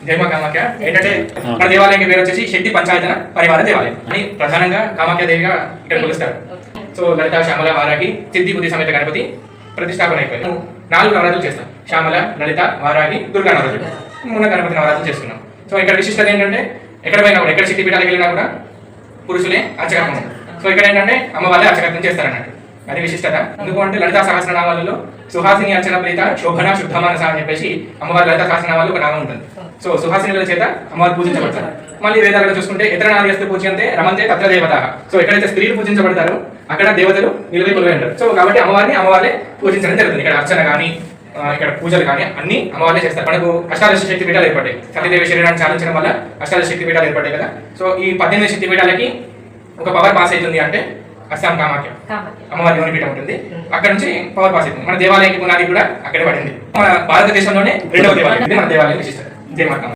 జయమా కామాఖ్య ఏంటంటే మన దేవాలయం పేరు వచ్చేసి శక్తి పంచాయతన పరివార దేవాలయం అని ప్రధానంగా కామాఖ్య దేవిగా ఇక్కడ కొలుస్తారు. సో లలిత శ్యామల వారాగి సిద్ధి బుద్ధి సమేత గణపతి ప్రతిష్టాపన అయిపోయింది. 4 నవరాత్రులు చేస్తాం. శ్యామల, లలిత, వారాగి, దుర్గా నవరాత్రులు, 3 గణపతి నవరాత్రులు చేస్తున్నాం. సో ఇక్కడ విశిష్టత ఏంటంటే ఎక్కడ పోయినా కూడా ఎక్కడ శక్తి పీఠాలకు వెళ్ళినా కూడా పురుషులే అర్చకత్వం. సో ఇక్కడ ఏంటంటే అమ్మవాళ్ళే అర్చకత్వం చేస్తారన్నట్టు. అది విశిష్టత. ఎందుకు అంటే లలితా సహస్రనామాలలో సుహాసిని అర్చన ప్రీత శోభన శుద్ధ మనస అని చెప్పేసి అమ్మవారి లలితా సహస్రనామాలు ఒక నామం ఉంటుంది. సో సుహాసినుల చేత అమ్మవారు పూజించబడతారు. మళ్ళీ వేదాలలో చూసుకుంటే ఇతర నార్యస్తు పూజ్యంతే రమంతే తత్ర దేవత. సో ఎక్కడైతే స్త్రీలు పూజించబడతారో అక్కడ దేవతలు నిలువై కొలువై ఉంటారు. సో కాబట్టి అమ్మవారిని పూజించడం జరుగుతుంది. ఇక్కడ అర్చన కానీ ఇక్కడ పూజలు కానీ అన్ని అమ్మవాళ్ళే చేస్తారు. మనకు అష్టాదశ శక్తి పీఠాలు ఏర్పడ్డాయి. సతీదేవి శరీరాన్ని చాలించడం వల్ల అష్టాదశ శక్తి పీఠాలు ఏర్పడ్డాయి కదా. సో ఈ 18 శక్తి పీఠాలకి ఒక పవర్ పాస్ అవుతుంది అంటే అస్సాం కామాఖ్య అమ్మవారి యోనిపీఠం ఉంటుంది. అక్కడ నుంచి పవర్ పాస్ అవుతుంది. మన దేవాలయానికి పునాది కూడా అక్కడే పడింది. మన భారతదేశంలోనే 2వ దేవాలయం. ఇది మన దేవాలయం విశిష్టత. జై మాత.